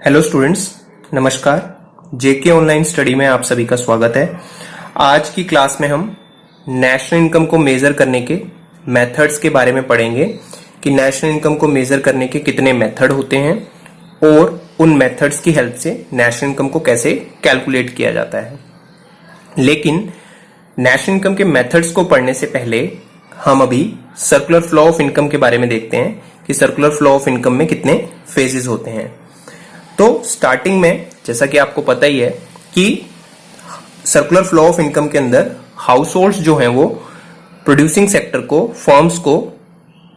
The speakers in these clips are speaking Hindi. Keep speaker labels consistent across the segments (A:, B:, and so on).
A: हेलो स्टूडेंट्स, नमस्कार। जेके ऑनलाइन स्टडी में आप सभी का स्वागत है। आज की क्लास में हम नेशनल इनकम को मेजर करने के मेथड्स के बारे में पढ़ेंगे कि नेशनल इनकम को मेजर करने के कितने मेथड होते हैं और उन मेथड्स की हेल्प से नेशनल इनकम को कैसे कैलकुलेट किया जाता है। लेकिन नेशनल इनकम के मेथड्स को पढ़ने से पहले हम अभी सर्कुलर फ्लो ऑफ इनकम के बारे में देखते हैं कि सर्कुलर फ्लो ऑफ इनकम में कितने फेजेस होते हैं। तो स्टार्टिंग में जैसा कि आपको पता ही है कि सर्कुलर फ्लो ऑफ इनकम के अंदर हाउस होल्ड्स जो हैं वो प्रोड्यूसिंग सेक्टर को, फर्म्स को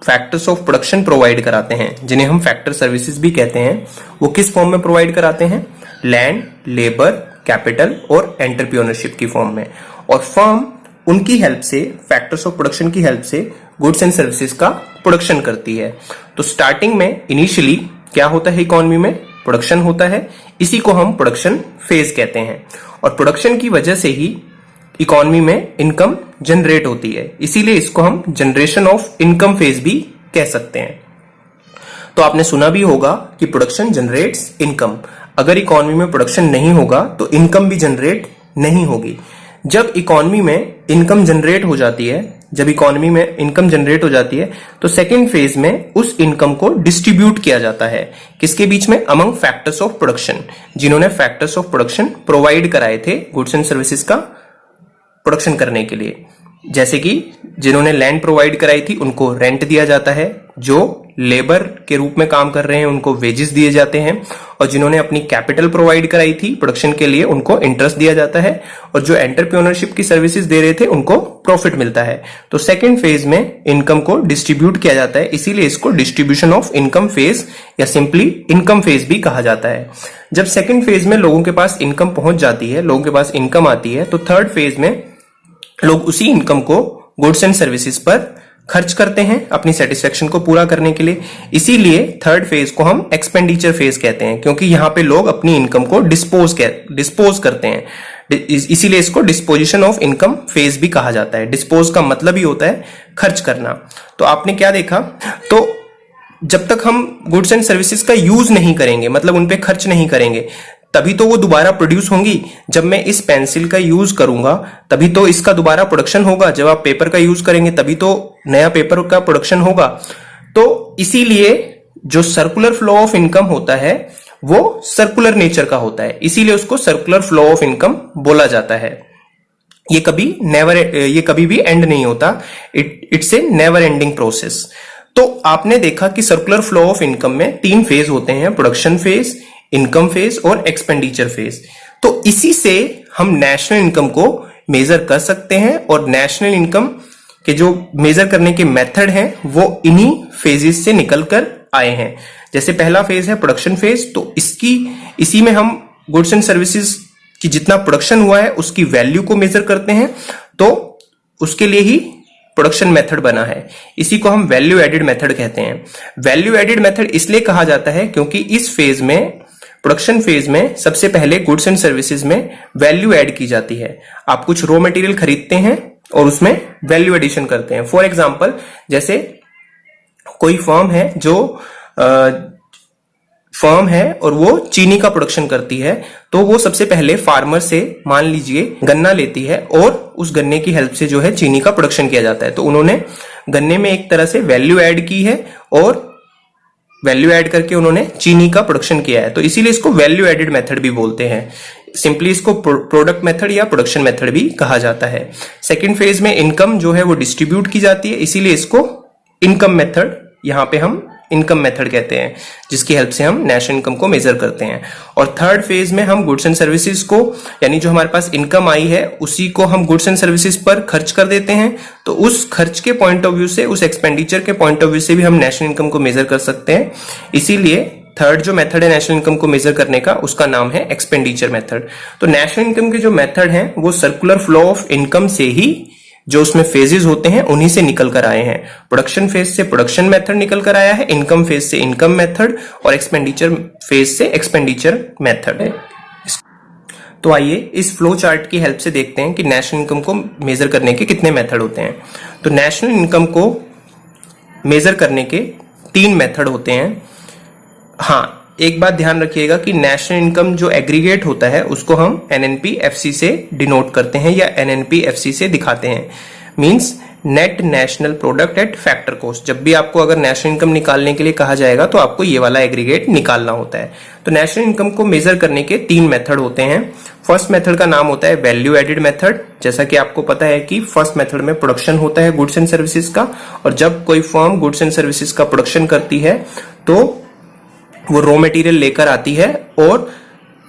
A: फैक्टर्स ऑफ प्रोडक्शन प्रोवाइड कराते हैं, जिन्हें हम फैक्टर सर्विसेज भी कहते हैं। वो किस फॉर्म में प्रोवाइड कराते हैं? लैंड, लेबर, कैपिटल और एंटरप्रेन्योरशिप की फॉर्म में। और फर्म उनकी हेल्प से, फैक्टर्स ऑफ प्रोडक्शन की हेल्प से गुड्स एंड सर्विसेज का प्रोडक्शन करती है। तो स्टार्टिंग में इनिशियली क्या होता है? इकोनॉमी में प्रोडक्शन होता है। इसी को हम प्रोडक्शन फेज कहते हैं। और प्रोडक्शन की वजह से ही इकोनॉमी में इनकम जनरेट होती है, इसीलिए इसको हम जनरेशन ऑफ इनकम फेज भी कह सकते हैं। तो आपने सुना भी होगा कि प्रोडक्शन जनरेट्स इनकम। अगर इकोनॉमी में प्रोडक्शन नहीं होगा तो इनकम भी जनरेट नहीं होगी। जब इकोनॉमी में इनकम जनरेट हो जाती है, तो सेकेंड फेज में उस इनकम को डिस्ट्रीब्यूट किया जाता है। किसके बीच में? अमंग फैक्टर्स ऑफ प्रोडक्शन, जिन्होंने फैक्टर्स ऑफ प्रोडक्शन प्रोवाइड कराए थे गुड्स एंड सर्विसेज का प्रोडक्शन करने के लिए। जैसे कि जिन्होंने लैंड प्रोवाइड कराई थी उनको रेंट दिया जाता है, जो लेबर के रूप में काम कर रहे हैं उनको वेजेस दिए जाते हैं, और जिन्होंने अपनी कैपिटल प्रोवाइड कराई थी प्रोडक्शन के लिए उनको इंटरेस्ट दिया जाता है, और जो एंटरप्रेन्योरशिप की सर्विसेज दे रहे थे उनको प्रॉफिट मिलता है। तो सेकेंड फेज में इनकम को डिस्ट्रीब्यूट किया जाता है, इसीलिए इसको डिस्ट्रीब्यूशन ऑफ इनकम फेज या सिंपली इनकम फेज भी कहा जाता है। जब सेकेंड फेज में लोगों के पास इनकम पहुंच जाती है, लोगों के पास इनकम आती है, तो थर्ड फेज में लोग उसी इनकम को गुड्स एंड सर्विसेज पर खर्च करते हैं अपनी सेटिस्फेक्शन को पूरा करने के लिए। इसीलिए थर्ड फेज को हम एक्सपेंडिचर फेज कहते हैं, क्योंकि यहां पे लोग अपनी इनकम को डिस्पोज करते हैं। इसीलिए इसको डिस्पोजिशन ऑफ इनकम फेज भी कहा जाता है। डिस्पोज का मतलब ही होता है खर्च करना। तो आपने क्या देखा? तो जब तक हम गुड्स एंड सर्विसेज का यूज नहीं करेंगे, मतलब उन पे खर्च नहीं करेंगे, तभी तो वो दोबारा प्रोड्यूस होंगी। जब मैं इस पेंसिल का यूज करूंगा तभी तो इसका दोबारा प्रोडक्शन होगा। जब आप पेपर का यूज करेंगे तभी तो नया पेपर का प्रोडक्शन होगा। तो इसीलिए जो सर्कुलर फ्लो ऑफ इनकम होता है वो सर्कुलर नेचर का होता है, इसीलिए उसको सर्कुलर फ्लो ऑफ इनकम बोला जाता है। ये कभी भी एंड नहीं होता। It's a never ending process. तो आपने देखा कि सर्कुलर फ्लो ऑफ इनकम में तीन फेज होते हैं: प्रोडक्शन फेज, इनकम फेज और एक्सपेंडिचर फेज। तो इसी से हम नेशनल इनकम को मेजर कर सकते हैं, और नेशनल इनकम के जो मेजर करने के मेथड हैं वो इन्हीं फेजेस से निकल कर आए हैं। जैसे पहला फेज है प्रोडक्शन फेज, तो इसी में हम गुड्स एंड सर्विसेज की जितना प्रोडक्शन हुआ है उसकी वैल्यू को मेजर करते हैं। तो उसके लिए ही प्रोडक्शन मेथड बना है। इसी को हम वैल्यू एडेड मेथड कहते हैं। वैल्यू एडेड मेथड इसलिए कहा जाता है क्योंकि इस फेज में, प्रोडक्शन फेज में, सबसे पहले गुड्स एंड सर्विसेज में वैल्यू ऐड की जाती है। आप कुछ रॉ मटेरियल खरीदते हैं और उसमें वैल्यू एडिशन करते हैं। फॉर एग्जांपल, जैसे कोई फर्म है और वो चीनी का प्रोडक्शन करती है, तो वो सबसे पहले फार्मर से, मान लीजिए, गन्ना लेती है और उस गन्ने की हेल्प से जो है चीनी का प्रोडक्शन किया जाता है। तो उन्होंने गन्ने में एक तरह से वैल्यू ऐड की है और वैल्यू ऐड करके उन्होंने चीनी का प्रोडक्शन किया है। तो इसीलिए इसको वैल्यू एडेड मेथड भी बोलते हैं। सिंपली इसको प्रोडक्ट मेथड या प्रोडक्शन मेथड भी कहा जाता है। सेकेंड फेज में इनकम जो है वो डिस्ट्रीब्यूट की जाती है, इसीलिए इसको इनकम मेथड, यहां पे हम इनकम मेथड कहते हैं, जिसकी हेल्प से हम नेशनल इनकम को मेजर करते हैं। और थर्ड फेज में हम गुड्स एंड सर्विसेज को, यानी जो हमारे पास इनकम आई है उसी को हम गुड्स एंड सर्विसेज पर खर्च कर देते हैं। तो उस खर्च के पॉइंट ऑफ व्यू से, उस एक्सपेंडिचर के पॉइंट ऑफ व्यू से भी हम नेशनल इनकम को मेजर कर सकते हैं। इसीलिए थर्ड जो मेथड है नेशनल इनकम को मेजर करने का, उसका नाम है एक्सपेंडिचर मेथड। तो नेशनल इनकम के जो मेथड हैं वो सर्कुलर फ्लो ऑफ इनकम से ही, जो उसमें फेजेस होते हैं उन्हीं से निकल कर आए हैं। प्रोडक्शन फेज से प्रोडक्शन मेथड निकल कर आया है, इनकम फेज से इनकम मेथड, और एक्सपेंडिचर फेज से एक्सपेंडिचर मेथड है। तो आइए इस फ्लो चार्ट की हेल्प से देखते हैं कि नेशनल इनकम को मेजर करने के कितने मेथड होते हैं। तो नेशनल इनकम को मेजर करने के तीन मेथड होते हैं। हाँ, एक बात ध्यान रखिएगा कि नेशनल इनकम जो एग्रीगेट होता है उसको हम एनएनपी-एफसी से डिनोट करते हैं या एनएनपी-एफसी से दिखाते हैं। Means net national product at factor cost. जब भी आपको अगर नेशनल इनकम निकालने के लिए कहा जाएगा तो आपको ये वाला एग्रीगेट निकालना होता है। तो नेशनल इनकम को मेजर करने के 3 मेथड होते हैं। फर्स्ट मेथड का नाम होता है वैल्यू एडेड मेथड। जैसा कि आपको पता है कि फर्स्ट मेथड में प्रोडक्शन होता है गुड्स एंड सर्विसेज का, और जब कोई फर्म गुड्स एंड सर्विसेज का प्रोडक्शन करती है तो वो रॉ मटेरियल लेकर आती है, और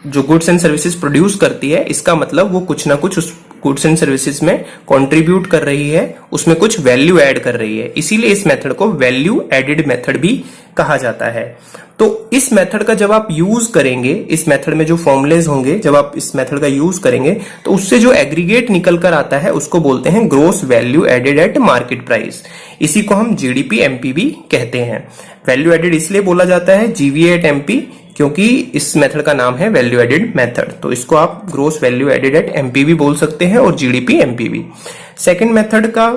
A: जो गुड्स एंड सर्विसेज प्रोड्यूस करती है इसका मतलब वो कुछ ना कुछ उस गुड्स एंड सर्विसेज में कंट्रीब्यूट कर रही है, उसमें कुछ वैल्यू ऐड कर रही है। इसीलिए इस मेथड को वैल्यू एडेड मेथड भी कहा जाता है। तो इस मेथड का जब आप यूज करेंगे, इस मेथड में जो फॉर्मुलेज होंगे जब आप इस मेथड का यूज करेंगे तो उससे जो एग्रीगेट निकल कर आता है उसको बोलते हैं gross value added at market price. इसी को हम जीडीपी एमपी भी कहते हैं। वैल्यू एडेड इसलिए बोला जाता है जीवीए एट एमपी क्योंकि इस मेथड का नाम है वैल्यू एडेड मेथड। तो इसको आप gross value added at MP भी बोल सकते हैं और जीडीपी एमपी भी। सेकंड मेथड का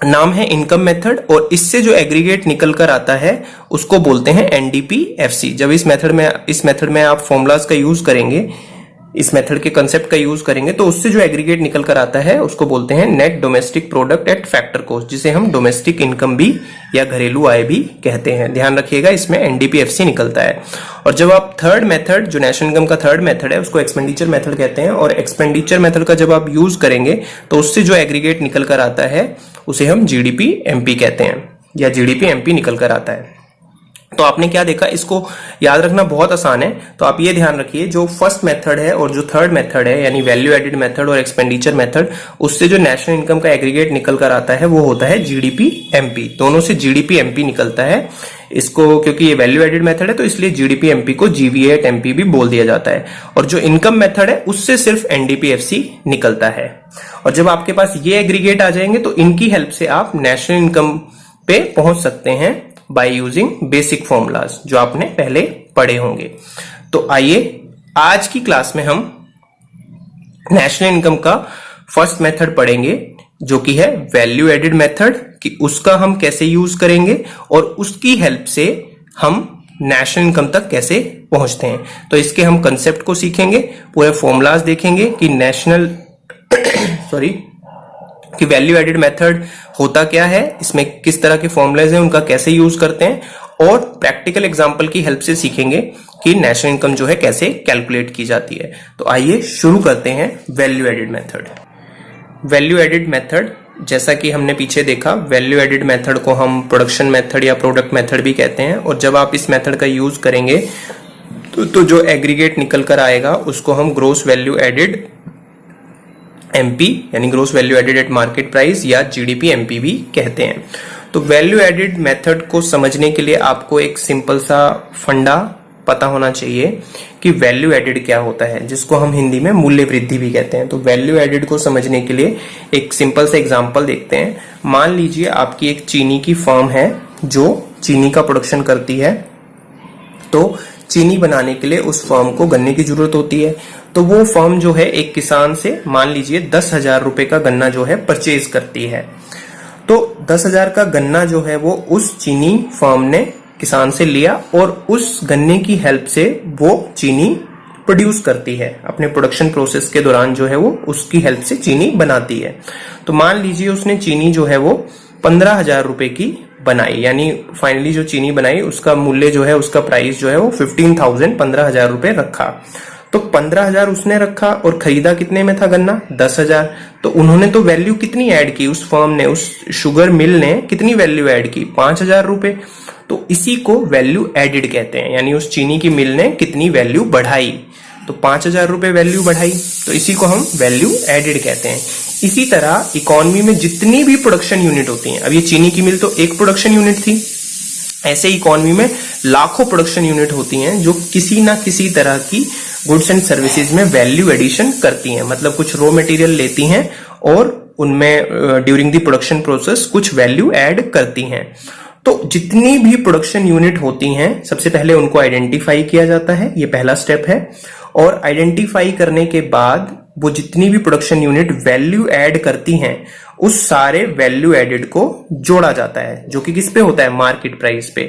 A: नाम है इनकम मेथड, और इससे जो एग्रीगेट निकल कर आता है उसको बोलते हैं एनडीपी-एफसी। जब इस मेथड में आप फॉर्मुलाज का यूज करेंगे, इस मेथड के कंसेप्ट का यूज करेंगे तो उससे जो एग्रीगेट निकल कर आता है उसको बोलते हैं net domestic product eight factor cost, जिसे हम डोमेस्टिक इनकम भी या घरेलू आय भी कहते हैं। ध्यान रखिएगा इसमें एनडीपी-एफसी निकलता है। और जब आप थर्ड मेथड, जो नेशनल इनकम का थर्ड मेथड है, उसको एक्सपेंडिचर मेथड कहते हैं, और एक्सपेंडिचर मेथड का जब आप यूज करेंगे तो उससे जो एग्रीगेट निकल कर आता है उसे हम जीडीपी एमपी कहते हैं, या जीडीपी एमपी निकल कर आता है। तो आपने क्या देखा, इसको याद रखना बहुत आसान है। तो आप ये ध्यान रखिए, जो फर्स्ट मेथड है और जो थर्ड मेथड है यानी वैल्यू एडेड मेथड और एक्सपेंडिचर मेथड, उससे जो नेशनल इनकम का एग्रीगेट निकल कर आता है वो होता है जीडीपी एमपी। दोनों से जीडीपी एमपी निकलता है। इसको क्योंकि ये वैल्यू एडेड मेथड है तो इसलिए जीडीपी एमपी को जीवीए एट एमपी भी बोल दिया जाता है। और जो इनकम मेथड है उससे सिर्फ एनडीपी-एफसी निकलता है। और जब आपके पास ये एग्रीगेट आ जाएंगे तो इनकी हेल्प से आप नेशनल इनकम पे पहुंच सकते हैं बाय यूजिंग बेसिक फॉर्मूलाज जो आपने पहले पढ़े होंगे। तो आइए आज की क्लास में हम नेशनल इनकम का फर्स्ट मेथड पढ़ेंगे जो कि है वैल्यू एडेड मेथड, कि उसका हम कैसे यूज करेंगे और उसकी हेल्प से हम नेशनल इनकम तक कैसे पहुंचते हैं। तो इसके हम कंसेप्ट को सीखेंगे, पूरे फॉर्मूलाज देखेंगे कि नेशनल कि वैल्यू एडेड मेथड होता क्या है, इसमें किस तरह के फॉर्मूलाज हैं, उनका कैसे यूज करते हैं, और प्रैक्टिकल एग्जांपल की हेल्प से सीखेंगे कि नेशनल इनकम जो है कैसे कैलकुलेट की जाती है। तो आइए शुरू करते हैं value added method. Value added method, जैसा कि हमने पीछे देखा, वैल्यू एडेड मेथड को हम प्रोडक्शन मेथड या प्रोडक्ट मेथड भी कहते हैं। और जब आप इस मेथड का यूज करेंगे तो जो एग्रीगेट निकल कर आएगा उसको हम ग्रोस वैल्यू एडेड एमपी यानी gross value added at market price या जीडीपी एमपी भी कहते हैं। तो वैल्यू एडेड मेथड को समझने के लिए आपको एक सिंपल सा फंडा पता होना चाहिए कि वैल्यू एडेड क्या होता है, जिसको हम हिंदी में मूल्य वृद्धि भी कहते हैं। तो वैल्यू एडेड को समझने के लिए एक सिंपल सा एग्जांपल देखते हैं। मान लीजिए आपकी एक चीनी की फर्म है जो चीनी का प्रोडक्शन करती है। तो चीनी बनाने के लिए उस फर्म को गन्ने की जरूरत होती है। तो वो फर्म जो है एक किसान से मान लीजिए 10,000 रुपए का गन्ना जो है परचेज करती है। तो 10,000 का गन्ना जो है वो उस चीनी फर्म ने किसान से लिया और उस गन्ने की हेल्प से वो चीनी प्रोड्यूस करती है। अपने प्रोडक्शन प्रोसेस के दौरान जो है वो उसकी हेल्प से चीनी बनाती है। तो मान लीजिए उसने चीनी जो है वो 15,000 रुपए की बनाई, यानी फाइनली जो चीनी बनाई उसका मूल्य जो है, उसका प्राइस जो है वो 15,000 रुपए रखा। तो 15,000 उसने रखा और खरीदा कितने में था गन्ना? 10,000। तो उन्होंने तो वैल्यू कितनी ऐड की, उस फर्म ने, उस शुगर मिल ने कितनी वैल्यू ऐड की? 5,000 रुपए। तो इसी को वैल्यू एडेड कहते हैं, यानी उस चीनी की मिल ने कितनी वैल्यू बढ़ाई। तो 5,000 रुपए वैल्यू बढ़ाई, तो इसी को हम वैल्यू एडेड कहते हैं। इसी तरह इकोनॉमी में जितनी भी प्रोडक्शन यूनिट होती हैं, अब ये चीनी की मिल तो एक प्रोडक्शन यूनिट थी, ऐसे इकोनॉमी में लाखों प्रोडक्शन यूनिट होती हैं जो किसी ना किसी तरह की गुड्स एंड सर्विसेज में वैल्यू एडिशन करती हैं। मतलब कुछ रॉ मटेरियल लेती हैं और उनमें ड्यूरिंग द प्रोडक्शन प्रोसेस कुछ वैल्यू ऐड करती हैं। तो जितनी भी प्रोडक्शन यूनिट होती हैं सबसे पहले उनको आइडेंटिफाई किया जाता है, ये पहला स्टेप है। और आइडेंटिफाई करने के बाद वो जितनी भी प्रोडक्शन यूनिट वैल्यू ऐड करती हैं उस सारे वैल्यू एडेड को जोड़ा जाता है, जो कि किस पे होता है, मार्केट प्राइस पे।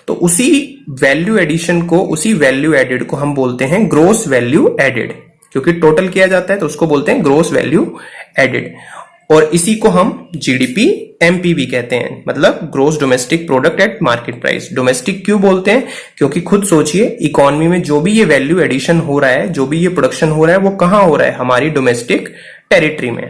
A: तो उसी वैल्यू एडिशन को, उसी वैल्यू एडेड को हम बोलते हैं ग्रोस वैल्यू एडेड, क्योंकि टोटल किया जाता है तो उसको बोलते हैं ग्रोस वैल्यू एडेड। और इसी को हम जीडीपी एमपी भी कहते हैं, मतलब gross domestic product at market price. Domestic क्यों बोलते हैं, क्योंकि खुद सोचिए इकोनॉमी में जो भी ये वैल्यू एडिशन हो रहा है, जो भी ये प्रोडक्शन हो रहा है, वो कहां हो रहा है, हमारी डोमेस्टिक टेरिटरी में।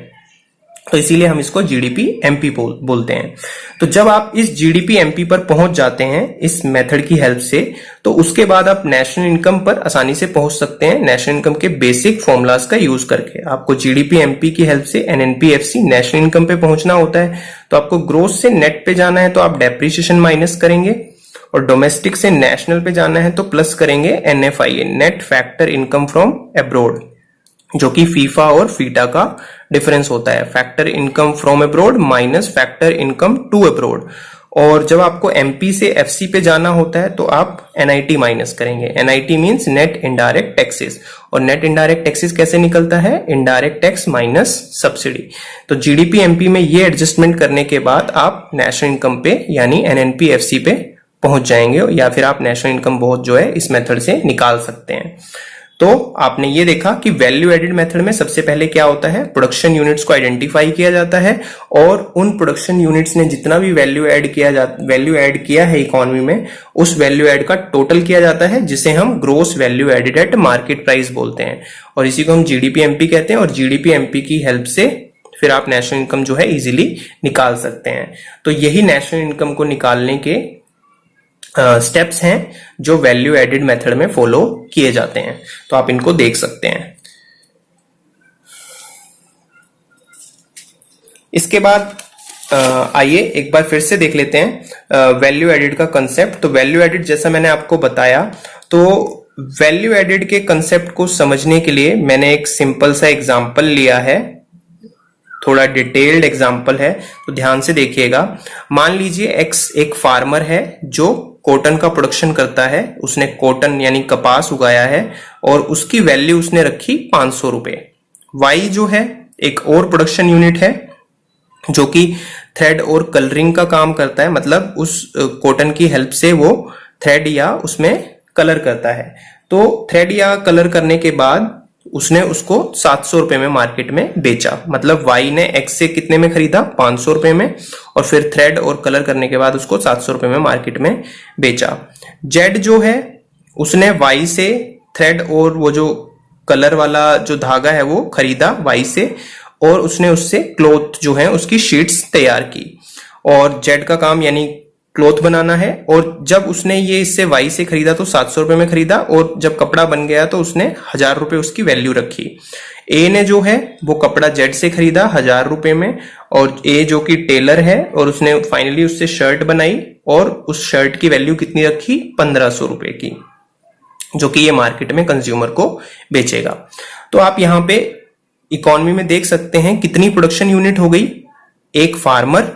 A: तो इसीलिए हम इसको जीडीपी एमपी बोलते हैं। तो जब आप इस जीडीपी एमपी पर पहुंच जाते हैं इस मेथड की हेल्प से, तो उसके बाद आप नेशनल इनकम पर आसानी से पहुंच सकते हैं नेशनल इनकम के बेसिक फॉर्मूलाज का यूज करके। आपको जीडीपी एमपी की हेल्प से एनएनपीएफसी नेशनल इनकम पे पहुंचना होता है, तो आपको ग्रोस से नेट पे जाना है तो आप डेप्रिसिएशन माइनस करेंगे, और डोमेस्टिक से नेशनल पे जाना है तो प्लस करेंगे NFIA, net factor income from abroad, जो कि फीफा और फीटा का डिफरेंस होता है। Factor income from abroad minus factor income to abroad. और जब आपको एमपी से एफसी पे जाना होता है तो आप एनआईटी माइनस करेंगे। NIT means net indirect taxes, और नेट इनडायरेक्ट टैक्सेस कैसे निकलता है, इनडायरेक्ट टैक्स माइनस सब्सिडी। तो जीडीपी एमपी में ये एडजस्टमेंट करने के बाद आप नेशनल इनकम पे यानी एनएनपीएफसी पे पहुंच जाएंगे, या फिर आप नेशनल इनकम बहुत जो है इस मेथड से निकाल सकते हैं। तो आपने ये देखा कि वैल्यू एडेड मेथड में सबसे पहले क्या होता है, प्रोडक्शन यूनिट्स को आइडेंटिफाई किया जाता है, और उन प्रोडक्शन यूनिट्स ने जितना भी वैल्यू ऐड किया है इकोनॉमी में, उस वैल्यू ऐड का टोटल किया जाता है, जिसे हम gross value added at market price बोलते हैं, और इसी को हम जीडीपी एमपी कहते हैं। और जीडीपी एमपी की हेल्प से फिर आप नेशनल इनकम जो है इजीली निकाल सकते हैं। तो यही नेशनल इनकम को निकालने के स्टेप्स हैं जो वैल्यू एडेड मेथड में फॉलो किए जाते हैं। तो आप इनको देख सकते हैं। इसके बाद आइए एक बार फिर से देख लेते हैं वैल्यू एडेड का कंसेप्ट। तो वैल्यू एडेड जैसा मैंने आपको बताया, तो वैल्यू एडेड के कंसेप्ट को समझने के लिए मैंने एक सिंपल सा एग्जांपल लिया है, थोड़ा डिटेल्ड एग्जांपल है, तो ध्यान से देखिएगा। मान लीजिए एक्स एक फार्मर है जो कॉटन का प्रोडक्शन करता है, उसने कॉटन यानी कपास उगाया है, और उसकी वैल्यू उसने रखी 500 रुपए। वाई जो है एक और प्रोडक्शन यूनिट है जो कि थ्रेड और कलरिंग का काम करता है, मतलब उस कॉटन की हेल्प से वो थ्रेड या उसमें कलर करता है। तो थ्रेड या कलर करने के बाद उसने उसको 700 रुपए में मार्केट में बेचा, मतलब वाई ने एक्स से कितने में खरीदा, 500 रुपए में, और फिर थ्रेड और कलर करने के बाद उसको 700 रुपए में मार्केट में बेचा। जेड जो है उसने वाई से थ्रेड और वो जो कलर वाला जो धागा है वो खरीदा वाई से, और उसने उससे क्लॉथ जो है उसकी शीट्स तैयार की, और जेड का काम यानी क्लॉथ बनाना है। और जब उसने ये इससे वाई से खरीदा तो 700 रुपए में खरीदा, और जब कपड़ा बन गया तो उसने 1000 रुपए उसकी वैल्यू रखी। ए ने जो है वो कपड़ा जेड से खरीदा 1000 रुपए में, और ए जो कि टेलर है, और उसने फाइनली उससे शर्ट बनाई, और उस शर्ट की वैल्यू कितनी रखी, 1500 रुपए की, जो कि ये मार्केट में कंज्यूमर को बेचेगा। तो आप यहाँ पे इकोनॉमी में देख सकते हैं कितनी प्रोडक्शन यूनिट हो गई, एक फार्मर,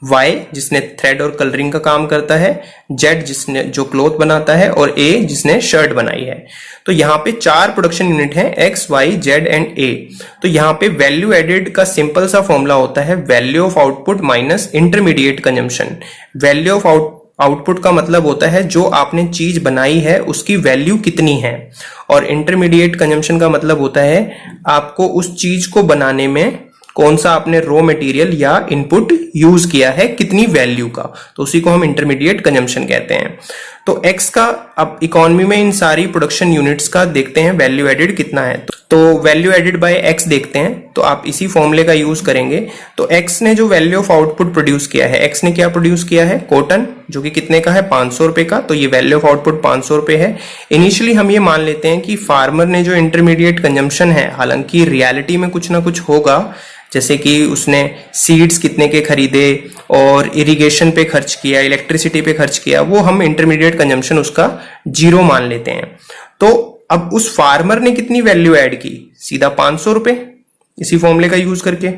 A: वाई जिसने थ्रेड और कलरिंग का काम करता है, जेड जिसने जो क्लॉथ बनाता है, और ए जिसने शर्ट बनाई है। तो यहाँ पे 4 प्रोडक्शन यूनिट हैं, एक्स वाई जेड एंड ए। तो यहाँ पे वैल्यू एडेड का सिंपल सा फॉर्मूला होता है value of output minus intermediate consumption. Value of output का मतलब होता है जो आपने चीज बनाई है उसकी वैल्यू कितनी है, और इंटरमीडिएट कंजम्पशन का मतलब होता है आपको उस चीज को बनाने में कौन सा आपने रॉ मटेरियल या इनपुट यूज किया है, कितनी वैल्यू का, तो उसी को हम इंटरमीडिएट कंजम्पशन कहते हैं। तो एक्स का अब इकोनॉमी में इन सारी प्रोडक्शन यूनिट्स का देखते हैं वैल्यू एडेड कितना है। तो वैल्यू एडेड बाय एक्स देखते हैं, तो आप इसी फॉर्मूले का यूज करेंगे। तो एक्स ने जो वैल्यू ऑफ आउटपुट प्रोड्यूस किया है, एक्स ने क्या प्रोड्यूस किया है, कॉटन, जो कि कितने का है, 500 रुपए का। तो ये वैल्यू ऑफ आउटपुट 500 रुपए है। इनिशियली हम ये मान लेते हैं कि फार्मर ने जो इंटरमीडिएट कंजम्पशन है, हालांकि रियलिटी में कुछ ना कुछ होगा, जैसे कि उसने सीड्स कितने के खरीदे और इरिगेशन पे खर्च किया, इलेक्ट्रिसिटी पे खर्च किया, वो हम इंटरमीडिएट कंजम्पशन उसका 0 मान लेते हैं। तो अब उस फार्मर ने कितनी वैल्यू ऐड की, सीधा 500 रुपए, इसी फॉर्मूले का यूज करके।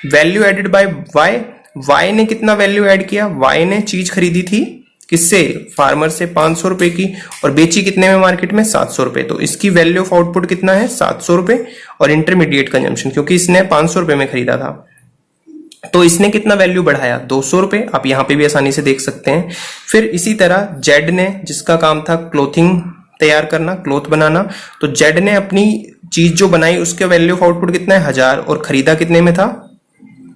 A: Value added by Y, Y ने कितना वैल्यू ऐड किया, वाई ने चीज खरीदी थी किससे, फार्मर से 500 रुपए की, और बेची कितने में मार्केट में, 700 रुपए। तो इसकी वैल्यू ऑफ आउटपुट कितना है, 700 रुपए, और इंटरमीडिएट कंजम्पशन क्योंकि इसने 500 रुपए में खरीदा था तो इसने कितना वैल्यू बढ़ाया, 200 रुपए। आप यहां पे भी आसानी से देख सकते हैं। फिर इसी तरह जेड ने, जिसका काम था क्लोथिंग तैयार करना, क्लोथ बनाना, तो जेड ने अपनी चीज जो बनाई उसके वैल्यू ऑफ आउटपुट कितना है 1000, और खरीदा कितने में था,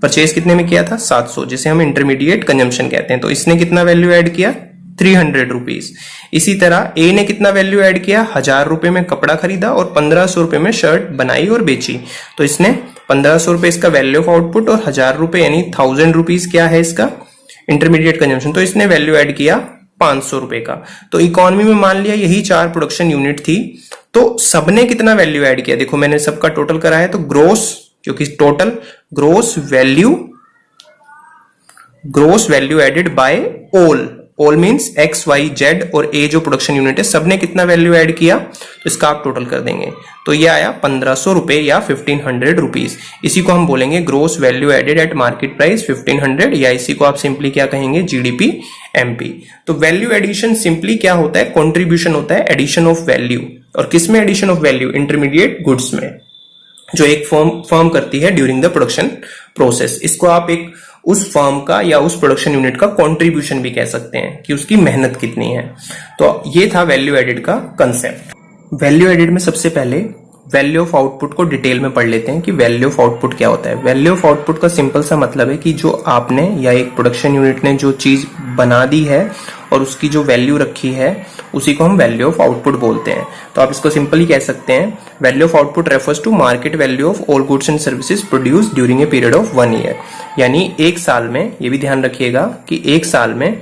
A: परचेज कितने में किया था 700, जिसे हम इंटरमीडिएट कंजम्पशन कहते हैं। तो इसने कितना वैल्यू ऐड किया 300 रुपीज। इसी तरह ए ने कितना वैल्यू ऐड किया, 1000 रुपए में कपड़ा खरीदा और 1500 रुपए में शर्ट बनाई और बेची। तो इसने 1500 रुपए इसका वैल्यू ऑफ आउटपुट और 1000 रुपए यानी 1000 रुपीज क्या है इसका इंटरमीडिएट कंजम्पशन। तो इसने वैल्यू ऐड किया 500 रुपए का। तो इकोनॉमी में मान लिया यही 4 प्रोडक्शन यूनिट थी, तो सबने कितना वैल्यू ऐड किया, देखो मैंने सबका टोटल करा है। तो ग्रोस, क्योंकि total gross value added by all means X Y Z और ए जो प्रोडक्शन यूनिट है सबने कितना वैल्यू ऐड किया, तो इसका आप टोटल कर देंगे तो ये आया 1500 रुपए या 1500 रुपीज। इसी को हम बोलेंगे gross value added at market price 1500, या इसी को आप सिंपली क्या कहेंगे, जीडीपी एमपी। तो वैल्यू एडिशन सिंपली क्या होता है, कॉन्ट्रीब्यूशन होता है, एडिशन ऑफ वैल्यू। और किस में addition of value, intermediate goods में, जो एक फर्म करती है ड्यूरिंग द प्रोडक्शन प्रोसेस। इसको आप एक उस फर्म का या उस प्रोडक्शन यूनिट का कंट्रीब्यूशन भी कह सकते हैं कि उसकी मेहनत कितनी है। तो ये था वैल्यू एडेड का कंसेप्ट। वैल्यू एडेड में सबसे पहले वैल्यू ऑफ आउटपुट को डिटेल में पढ़ लेते हैं कि वैल्यू ऑफ आउटपुट क्या होता है। वैल्यू ऑफ आउटपुट का सिंपल सा मतलब है कि जो आपने या एक प्रोडक्शन यूनिट ने जो चीज बना दी है और उसकी जो वैल्यू रखी है उसी को हम वैल्यू ऑफ आउटपुट बोलते हैं। तो आप इसको सिंपली कह सकते हैं value of output refers to market value of all goods and services produce during a period of 1 year. यानी एक साल में, ये भी ध्यान रखिएगा कि एक साल में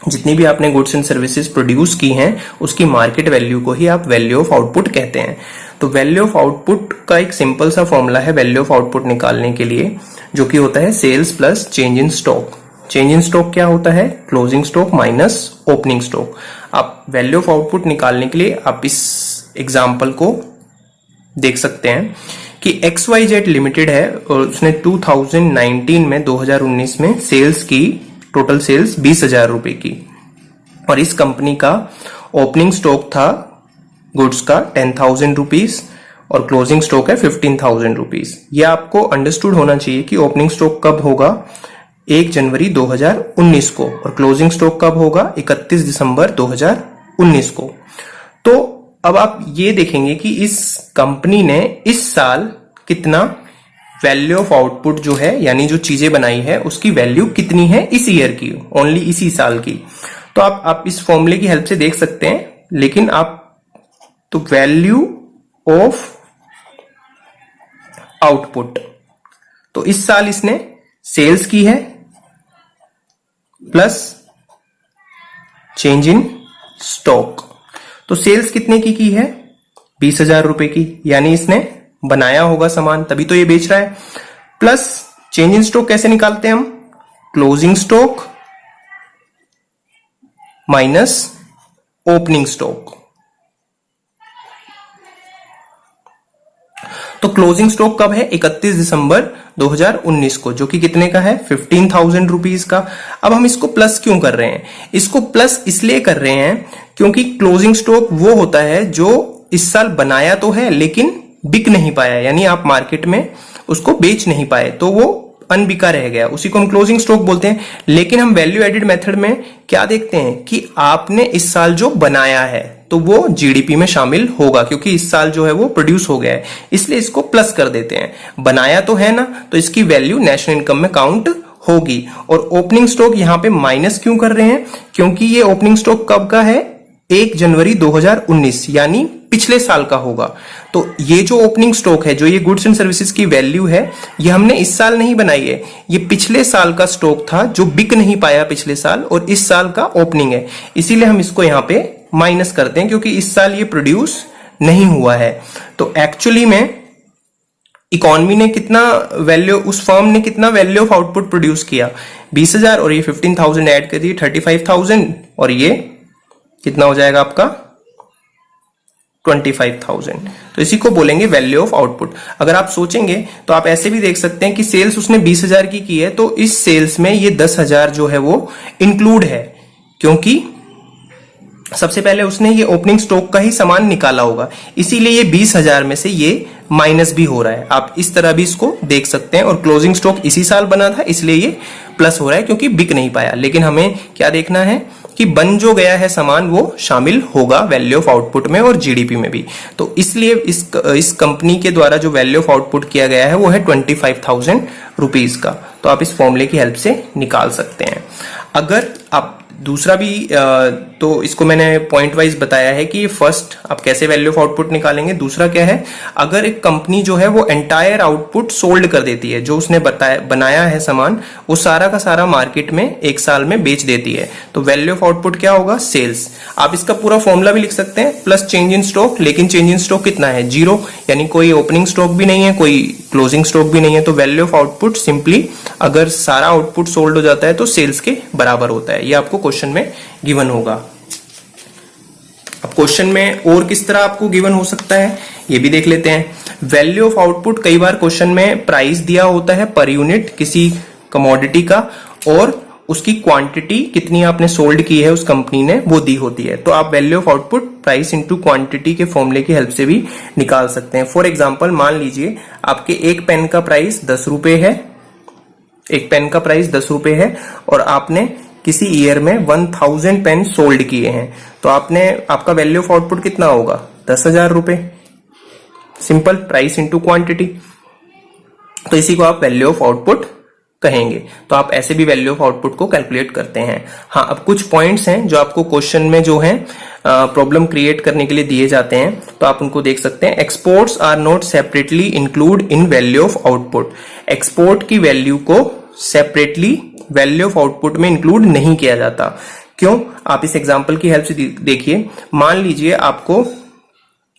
A: जितनी भी आपने गुड्स एंड सर्विसेज प्रोड्यूस की हैं उसकी मार्केट वैल्यू को ही आप वैल्यू ऑफ आउटपुट कहते हैं। तो वैल्यू ऑफ आउटपुट का एक सिंपल सा फॉर्मूला है वैल्यू ऑफ आउटपुट निकालने के लिए, जो कि होता है sales plus change in stock. Change in stock क्या होता है, closing stock minus opening stock. आप वैल्यू ऑफ आउटपुट निकालने के लिए आप इस एग्जाम्पल को देख सकते हैं कि XYZ लिमिटेड है और उसने 2019 में सेल्स की, टोटल सेल्स 20,000 रुपए की, और इस कंपनी का ओपनिंग स्टॉक था गुड्स का 10,000 रुपीज और क्लोजिंग स्टॉक है 15,000 रुपीज। यह आपको अंडरस्टूड होना चाहिए कि ओपनिंग स्टॉक कब होगा, 1 जनवरी 2019 को, और क्लोजिंग स्टॉक कब होगा, 31 दिसंबर 2019 को। तो अब आप ये देखेंगे कि इस कंपनी ने इस साल कितना वैल्यू ऑफ आउटपुट जो है, यानी जो चीजें बनाई है उसकी वैल्यू कितनी है इस ईयर की, ओनली इसी साल की। तो आप इस फॉर्मूले की हेल्प से देख सकते हैं, लेकिन आप तो वैल्यू ऑफ आउटपुट, तो इस साल इसने सेल्स की है प्लस चेंज इन स्टॉक। तो सेल्स कितने की है, 20,000 रुपए की, यानी इसने बनाया होगा सामान तभी तो ये बेच रहा है। प्लस चेंज इन स्टॉक कैसे निकालते हैं हम, closing stock minus opening stock. तो क्लोजिंग स्टॉक कब है, 31 दिसंबर 2019 को, जो कि कितने का है, 15,000 रुपीज का। अब हम इसको प्लस क्यों कर रहे हैं, इसको प्लस इसलिए कर रहे हैं क्योंकि क्लोजिंग स्टॉक वो होता है जो इस साल बनाया तो है लेकिन बिक नहीं पाया, यानी आप मार्केट में उसको बेच नहीं पाए तो वो अनबिका रह गया, उसी को हम क्लोजिंग स्टॉक बोलते हैं। लेकिन हम वैल्यू एडेड मेथड में क्या देखते हैं कि आपने इस साल जो बनाया है तो वो जीडीपी में शामिल होगा, क्योंकि इस साल जो है वो प्रोड्यूस हो गया है, इसलिए इसको प्लस कर देते हैं। बनाया तो है ना, तो इसकी वैल्यू नेशनल इनकम में काउंट होगी। और ओपनिंग स्टॉक यहां पे माइनस क्यों कर रहे हैं, क्योंकि ये ओपनिंग स्टॉक कब का है, 1 जनवरी 2019, यानी पिछले साल का होगा। तो ये जो ओपनिंग स्टॉक है, जो ये गुड्स एंड सर्विसेज की वैल्यू है, ये हमने इस साल नहीं बनाई है, ये पिछले साल का स्टॉक था जो बिक नहीं पाया पिछले साल, और इस साल का ओपनिंग है, इसीलिए हम इसको यहां पे माइनस करते हैं, क्योंकि इस साल ये प्रोड्यूस नहीं हुआ है। तो एक्चुअली में इकोनॉमी ने कितना वैल्यू, उस फर्म ने कितना वैल्यू ऑफ आउटपुट प्रोड्यूस किया, 20,000, और ये 15,000 ऐड कर दिए 35,000, और ये कितना हो जाएगा आपका 25,000। तो इसी को बोलेंगे वैल्यू ऑफ आउटपुट। अगर आप सोचेंगे तो आप ऐसे भी देख सकते हैं कि सेल्स उसने 20,000 की है, तो इस सेल्स में ये 10,000 जो है वो इंक्लूड है, क्योंकि सबसे पहले उसने ये ओपनिंग स्टॉक का ही सामान निकाला होगा, इसीलिए ये 20,000 में से ये माइनस भी हो रहा है। आप इस तरह भी इसको देख सकते हैं। और क्लोजिंग स्टॉक इसी साल बना था इसलिए ये प्लस हो रहा है क्योंकि बिक नहीं पाया। लेकिन हमें क्या देखना है कि बन जो गया है सामान वो शामिल होगा वैल्यू ऑफ आउटपुट में और जीडीपी में भी। तो इसलिए इस कंपनी के द्वारा जो वैल्यू ऑफ आउटपुट किया गया है वो है 25,000 रुपीज का। तो आप इस फॉर्मूले की हेल्प से निकाल सकते हैं। अगर आप दूसरा भी तो इसको मैंने पॉइंट वाइज बताया है कि फर्स्ट आप कैसे वैल्यू ऑफ आउटपुट निकालेंगे। दूसरा क्या है, अगर एक कंपनी जो है वो एंटायर आउटपुट सोल्ड कर देती है, जो उसने बनाया है सामान वो सारा का सारा मार्केट में एक साल में बेच देती है, तो वैल्यू ऑफ आउटपुट क्या होगा, सेल्स। आप इसका पूरा फॉर्मूला भी लिख सकते हैं, प्लस चेंज इन स्टॉक। लेकिन चेंज इन स्टॉक कितना है, 0, यानी कोई ओपनिंग स्टॉक भी नहीं है, कोई क्लोजिंग स्टॉक भी नहीं है। तो वैल्यू ऑफ आउटपुट सिंपली अगर सारा आउटपुट सोल्ड हो जाता है तो सेल्स के बराबर होता है। ये आपको क्वेश्चन में गिवन होगा। अब क्वेश्चन में और किस तरह आपको गिवन हो सकता है ये भी देख लेते हैं। वैल्यू ऑफ आउटपुट कई बार क्वेश्चन में प्राइस दिया होता है पर यूनिट किसी कमोडिटी का, और उसकी क्वांटिटी कितनी आपने सोल्ड की है उस कंपनी ने वो दी होती है। तो आप value of output price into quantity के फॉर्मूले की हेल्प से भी निकाल सकते हैं। फॉर एग्जांपल मान लीजिए आपके एक पेन का प्राइस 10 रुपए है, एक पेन का प्राइस 10 रुपए है और आपने किसी ईयर में 1000 पेन सोल्ड किए हैं, तो आपका वैल्यू ऑफ आउटपुट कितना होगा, 10,000 रुपए। Simple, price into quantity. तो इसी को आप वैल्यू ऑफ आउटपुट कहेंगे। तो आप ऐसे भी वैल्यू ऑफ आउटपुट को कैलकुलेट करते हैं। हाँ, अब कुछ पॉइंट्स हैं जो आपको क्वेश्चन में जो है प्रॉब्लम क्रिएट करने के लिए दिए जाते हैं, तो आप उनको देख सकते हैं। Exports are not separately include in value of output. Export की वैल्यू को सेपरेटली वैल्यू ऑफ आउटपुट में इंक्लूड नहीं किया जाता। क्यों, आप इस एग्जांपल की हेल्प से देखिए। मान लीजिए आपको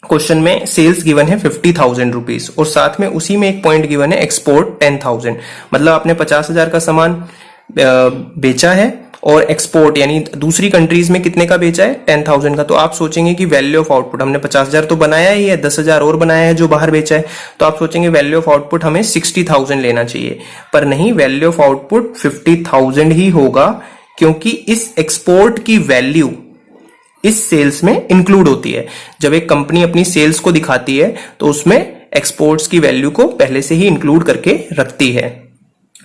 A: क्वेश्चन में सेल्स गिवन है 50,000 रुपीज और साथ में उसी में एक पॉइंट गिवन है एक्सपोर्ट 10,000, मतलब आपने 50,000 का सामान बेचा है और एक्सपोर्ट यानी दूसरी कंट्रीज में कितने का बेचा है, 10,000 का। तो आप सोचेंगे कि वैल्यू ऑफ आउटपुट हमने 50,000 तो बनाया ही है, 10,000 और बनाया है जो बाहर बेचा है, तो आप सोचेंगे वैल्यू ऑफ आउटपुट हमें 60,000 लेना चाहिए। पर नहीं, वैल्यू ऑफ आउटपुट 50,000 ही होगा क्योंकि इस एक्सपोर्ट की वैल्यू इस सेल्स में इंक्लूड होती है। जब एक कंपनी अपनी सेल्स को दिखाती है तो उसमें एक्सपोर्ट्स की वैल्यू को पहले से ही इंक्लूड करके रखती है।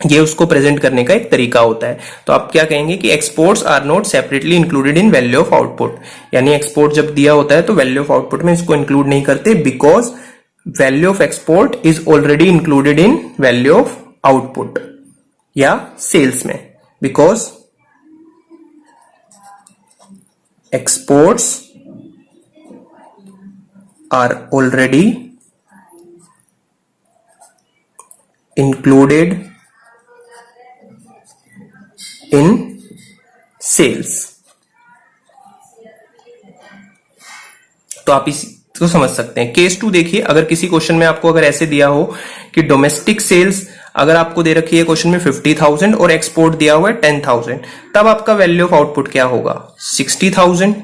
A: ये उसको प्रेजेंट करने का एक तरीका होता है। तो आप क्या कहेंगे कि exports are not separately included in value of output, यानी एक्सपोर्ट जब दिया होता है तो वैल्यू ऑफ आउटपुट में इसको इंक्लूड नहीं करते, because value of export is already included in value of output या सेल्स में, because exports are already included in sales। तो आप इसको समझ सकते हैं। केस 2 देखिए, अगर किसी क्वेश्चन में आपको अगर ऐसे दिया हो कि डोमेस्टिक सेल्स अगर आपको दे रखी है क्वेश्चन में 50,000 और एक्सपोर्ट दिया हुआ है 10,000, तब आपका वैल्यू ऑफ आउटपुट क्या होगा, 60,000।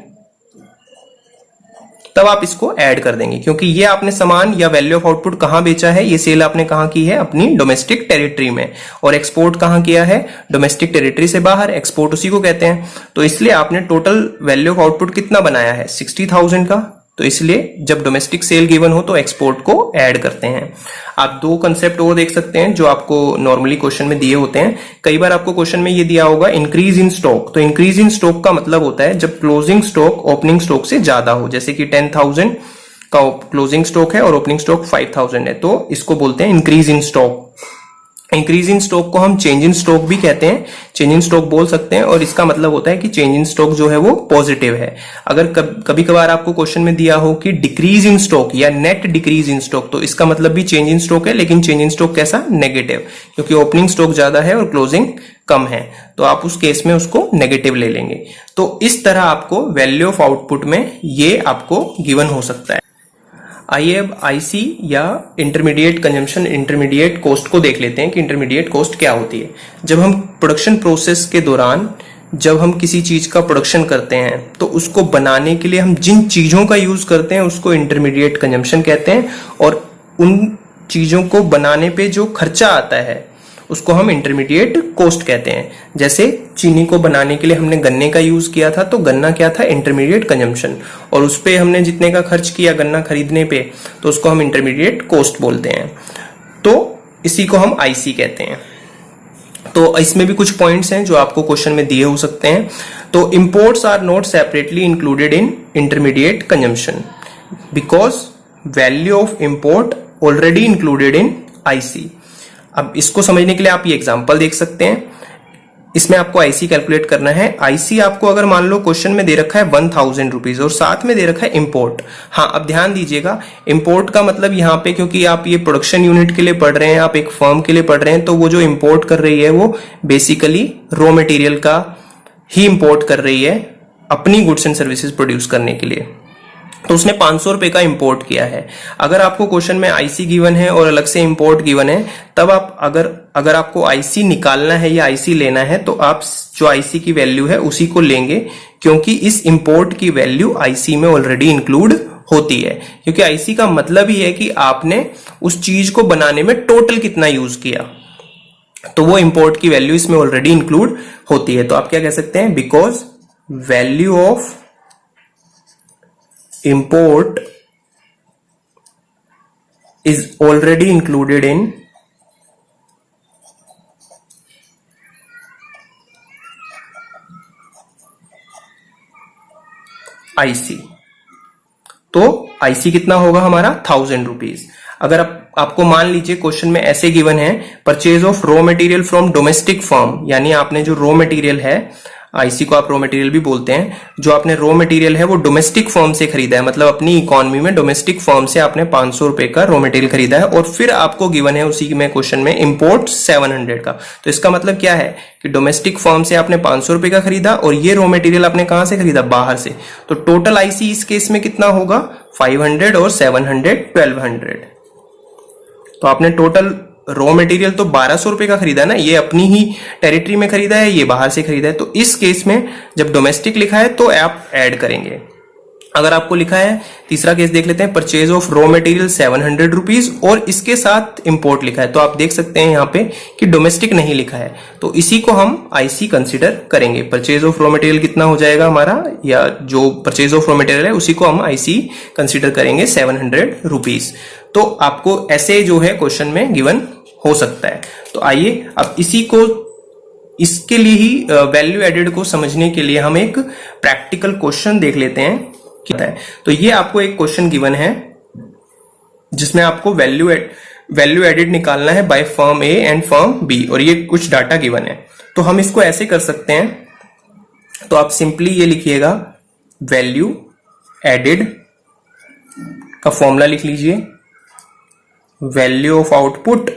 A: तब आप इसको ऐड कर देंगे क्योंकि ये आपने सामान या वैल्यू ऑफ आउटपुट कहां बेचा है, ये सेल आपने कहां की है, अपनी डोमेस्टिक टेरिटरी में, और एक्सपोर्ट कहां किया है, डोमेस्टिक टेरिटरी से बाहर, एक्सपोर्ट उसी को कहते हैं। तो इसलिए आपने टोटल वैल्यू ऑफ आउटपुट कितना बनाया है, 60,000 का। तो इसलिए जब डोमेस्टिक सेल गिवन हो तो एक्सपोर्ट को ऐड करते हैं। आप दो कंसेप्ट और देख सकते हैं जो आपको नॉर्मली क्वेश्चन में दिए होते हैं। कई बार आपको क्वेश्चन में ये दिया होगा इंक्रीज इन स्टॉक। तो इंक्रीज इन स्टॉक का मतलब होता है जब क्लोजिंग स्टॉक ओपनिंग स्टॉक से ज्यादा हो, जैसे कि 10,000 का क्लोजिंग स्टॉक है और ओपनिंग स्टॉक 5,000 है, तो इसको बोलते हैं increase in stock. Increase in stock को हम चेंज इन स्टॉक भी कहते हैं, चेंज इन स्टॉक बोल सकते हैं, और इसका मतलब होता है कि चेंज इन स्टॉक जो है वो पॉजिटिव है। अगर कभी कभार आपको क्वेश्चन में दिया हो कि डिक्रीज इन स्टॉक या नेट डिक्रीज इन स्टॉक, तो इसका मतलब भी चेंज इन स्टॉक है, लेकिन चेंज इन स्टॉक कैसा, नेगेटिव, क्योंकि ओपनिंग स्टॉक ज्यादा है और क्लोजिंग कम है, तो आप उस केस में उसको नेगेटिव ले लेंगे। तो इस तरह आपको वैल्यू ऑफ आउटपुट में ये आपको गिवन हो सकता है। आइए अब आईसी या इंटरमीडिएट कंजम्पशन, इंटरमीडिएट कॉस्ट को देख लेते हैं कि इंटरमीडिएट कॉस्ट क्या होती है। जब हम प्रोडक्शन प्रोसेस के दौरान जब हम किसी चीज का प्रोडक्शन करते हैं तो उसको बनाने के लिए हम जिन चीजों का यूज करते हैं उसको इंटरमीडिएट कंजम्पशन कहते हैं, और उन चीजों को बनाने पे जो खर्चा आता है उसको हम इंटरमीडिएट कॉस्ट कहते हैं। जैसे चीनी को बनाने के लिए हमने गन्ने का यूज किया था, तो गन्ना क्या था, इंटरमीडिएट कंजम्पशन, और उस पे हमने जितने का खर्च किया गन्ना खरीदने पे, तो उसको हम इंटरमीडिएट कॉस्ट बोलते हैं। तो इसी को हम आईसी कहते हैं। तो इसमें भी कुछ पॉइंट्स हैं जो आपको क्वेश्चन में दिए हो सकते हैं। तो imports are not separately included in intermediate consumption because value of import already included in IC. अब इसको समझने के लिए आप ये एग्जांपल देख सकते हैं। इसमें आपको आईसी कैलकुलेट करना है। आईसी आपको अगर मान लो क्वेश्चन में दे रखा है 1000 रुपीज और साथ में दे रखा है इंपोर्ट। हाँ, अब ध्यान दीजिएगा, इंपोर्ट का मतलब यहाँ पे, क्योंकि आप ये प्रोडक्शन यूनिट के लिए पढ़ रहे हैं, आप एक फर्म के लिए पढ़ रहे हैं, तो वो जो इंपोर्ट कर रही है वो बेसिकली रॉ मटेरियल का ही इंपोर्ट कर रही है अपनी गुड्स एंड सर्विसेज प्रोड्यूस करने के लिए। तो उसने 500 रुपए का इंपोर्ट किया है। अगर आपको क्वेश्चन में आईसी गिवन है और अलग से इंपोर्ट गिवन है, तब आप अगर आपको आईसी निकालना है या आईसी लेना है, तो आप जो आईसी की वैल्यू है उसी को लेंगे, क्योंकि इस इंपोर्ट की वैल्यू आईसी में ऑलरेडी इंक्लूड होती है। क्योंकि आईसी का मतलब ही है कि आपने उस चीज को बनाने में टोटल कितना यूज किया, तो वो इंपोर्ट की वैल्यू इसमें ऑलरेडी इंक्लूड होती है। तो आप क्या कह सकते हैं, because value of import is already included in IC। तो IC कितना होगा हमारा 1000 रुपीज। अगर आपको मान लीजिए क्वेश्चन में ऐसे गिवन है, purchase of raw material from domestic firm, यानी आपने जो रॉ मटेरियल है, आईसी को आप रॉ मटेरियल भी बोलते हैं, जो आपने रॉ मटेरियल है वो डोमेस्टिक फर्म से खरीदा है, मतलब अपनी इकोनॉमी में डोमेस्टिक फर्म से आपने 500 रुपए का रॉ मटेरियल खरीदा है, और फिर आपको गिवन है उसी में क्वेश्चन में इंपोर्ट 700 का। तो इसका मतलब क्या है कि डोमेस्टिक फर्म से आपने 500 रुपए का खरीदा और ये रॉ मटेरियल आपने कहां से खरीदा, बाहर से। तो टोटल आईसी इस केस में कितना होगा, 500 और 700 1200। तो आपने टोटल रॉ मटेरियल तो 1200 रुपए का खरीदा ना, ये अपनी ही टेरिटरी में खरीदा है, ये बाहर से खरीदा है। तो इस केस में जब डोमेस्टिक लिखा है तो आप ऐड करेंगे। अगर आपको लिखा है, तीसरा केस देख लेते हैं, purchase of raw material 700 rupees और इसके साथ इंपोर्ट लिखा है, तो आप देख सकते हैं यहाँ पे कि डोमेस्टिक नहीं लिखा है, तो इसी को हम आईसी कंसिडर करेंगे। परचेज ऑफ रॉ मटेरियल कितना हो जाएगा हमारा, या जो परचेज ऑफ रॉ मटेरियल है उसी को हम आईसी कंसिडर करेंगे 700 रुपीज। तो आपको ऐसे जो है क्वेश्चन में गिवन हो सकता है। तो आइए अब इसके लिए ही वैल्यू एडेड को समझने के लिए हम एक प्रैक्टिकल क्वेश्चन देख लेते हैं क्या है। तो ये आपको एक क्वेश्चन गिवन है जिसमें आपको वैल्यू एडेड निकालना है by firm A and firm B, और ये कुछ डाटा गिवन है। तो हम इसको ऐसे कर सकते हैं, तो आप सिंपली ये लिखिएगा, वैल्यू एडेड का फॉर्मूला लिख लीजिए, value of output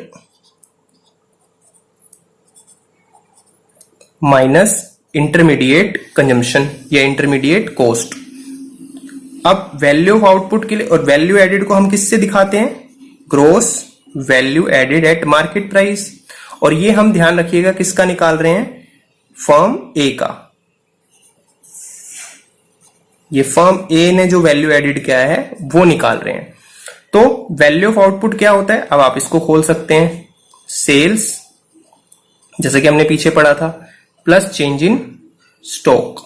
A: minus intermediate consumption या इंटरमीडिएट कॉस्ट। अब वैल्यू ऑफ आउटपुट के लिए और वैल्यू एडेड को हम किससे दिखाते हैं, gross value added at market price. और ये हम ध्यान रखिएगा किसका निकाल रहे हैं, फर्म ए का। ये फर्म ए ने जो वैल्यू एडेड किया है वो निकाल रहे हैं। तो वैल्यू ऑफ आउटपुट क्या होता है, अब आप इसको खोल सकते हैं, सेल्स जैसे कि हमने पीछे पढ़ा था, प्लस चेंज इन स्टॉक,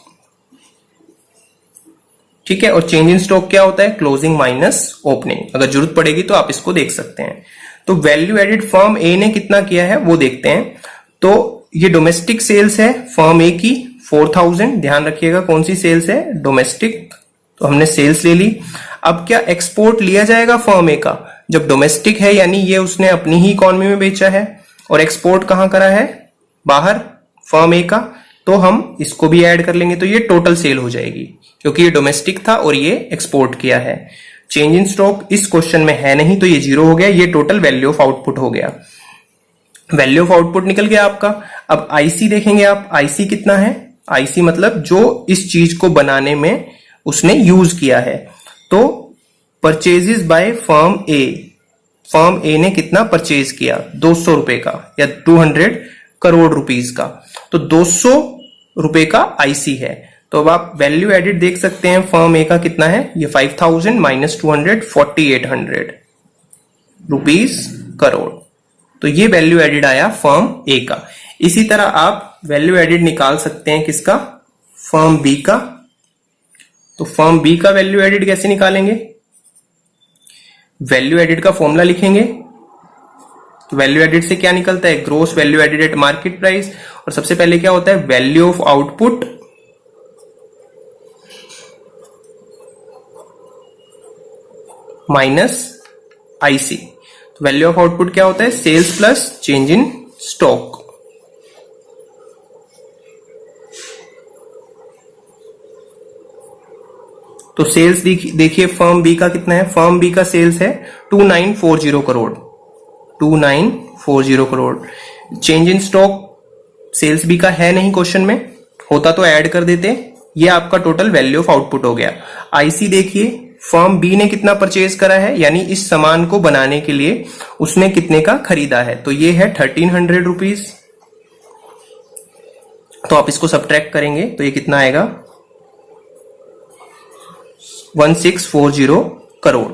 A: ठीक है। और चेंज इन स्टॉक क्या होता है, क्लोजिंग माइनस ओपनिंग। अगर जरूरत पड़ेगी तो आप इसको देख सकते हैं। तो वैल्यू एडेड फर्म ए ने कितना किया है वो देखते हैं। तो ये डोमेस्टिक सेल्स है फर्म ए की 4000, ध्यान रखिएगा कौन सी सेल्स है, डोमेस्टिक। तो हमने सेल्स ले ली। अब क्या एक्सपोर्ट लिया जाएगा फर्म ए का, जब डोमेस्टिक है यानी ये उसने अपनी ही इकोनॉमी में बेचा है, और एक्सपोर्ट कहां करा है, बाहर फर्म ए का। तो हम इसको भी ऐड कर लेंगे, तो ये टोटल सेल हो जाएगी, क्योंकि ये डोमेस्टिक था और ये एक्सपोर्ट किया है। चेंज इन स्टॉक इस क्वेश्चन में है नहीं, तो ये 0 हो गया। ये टोटल वैल्यू ऑफ आउटपुट हो गया, वैल्यू ऑफ आउटपुट निकल गया आपका। अब आईसी देखेंगे आप, आईसी कितना है, आईसी मतलब जो इस चीज को बनाने में उसने यूज किया है। तो परचेजेस बाय फर्म ए ने कितना परचेज किया, 200 रुपए का या 200 करोड़ रुपीस का। तो 200 रुपए का आईसी है। तो अब आप वैल्यू एडिड देख सकते हैं, फर्म ए का कितना है, ये 5000 माइनस 200 4800 रुपीस करोड़। तो ये वैल्यू एडिड आया फर्म ए का। इसी तरह आप वैल्यू एडिड निकाल सकते हैं किसका, फर्म बी का। तो फर्म बी का वैल्यू एडिड कैसे निकालेंगे, वैल्यू एडिड का फॉर्मूला लिखेंगे। तो वैल्यू एडिड से क्या निकलता है, gross value added at market price, और सबसे पहले क्या होता है, value of output minus IC. तो वैल्यू ऑफ आउटपुट क्या होता है, sales plus change in stock. तो सेल्स देखिए फर्म बी का कितना है, फर्म बी का सेल्स है 2940 crore, 2940 crore. Change in stock sales B का है नहीं क्वेश्चन में, होता तो ऐड कर देते। ये आपका टोटल वैल्यू ऑफ आउटपुट हो गया। आईसी देखिए फर्म बी ने कितना परचेज करा है, यानी इस सामान को बनाने के लिए उसने कितने का खरीदा है, तो ये है 1300 रुपीज। तो आप इसको सब्ट्रैक्ट करेंगे तो ये कितना आएगा, 1640 करोड़।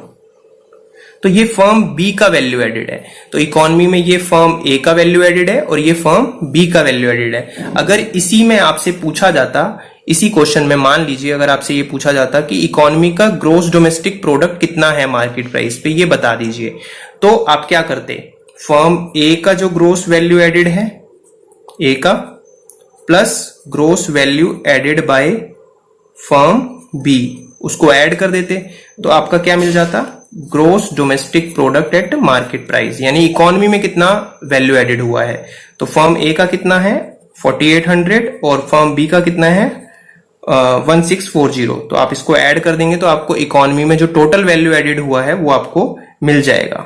A: तो ये फर्म बी का वैल्यू एडिड है। तो इकोनॉमी में ये फर्म ए का वैल्यू एडिड है और ये फर्म बी का वैल्यू एडिड है। अगर इसी में आपसे पूछा जाता, इसी क्वेश्चन में मान लीजिए अगर आपसे ये पूछा जाता कि इकोनॉमी का ग्रोस डोमेस्टिक प्रोडक्ट कितना है मार्केट प्राइस पे, ये बता दीजिए, तो आप क्या करते, फर्म ए का जो ग्रोस वैल्यू एडिड है ए का plus gross value added by firm B, उसको ऐड कर देते, तो आपका क्या मिल जाता, gross domestic product at market price, यानी इकोनॉमी में कितना वैल्यू एडिड हुआ है। तो फर्म ए का कितना है 4800 और फर्म बी का कितना है 1640। तो आप इसको ऐड कर देंगे तो आपको इकोनॉमी में जो टोटल वैल्यू एडिड हुआ है वो आपको मिल जाएगा।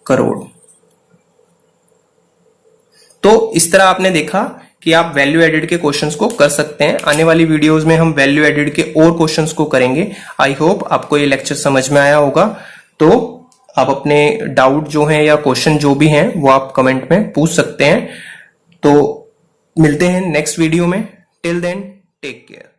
A: करोड़। तो इस तरह आपने देखा कि आप वैल्यू एडिड के क्वेश्चंस को कर सकते हैं। आने वाली वीडियोस में हम वैल्यू एडिड के और क्वेश्चंस को करेंगे। आई होप आपको ये लेक्चर समझ में आया होगा। तो आप अपने डाउट जो हैं या क्वेश्चन जो भी हैं वो आप कमेंट में पूछ सकते हैं। तो मिलते हैं नेक्स्ट वीडियो में। Till then take care.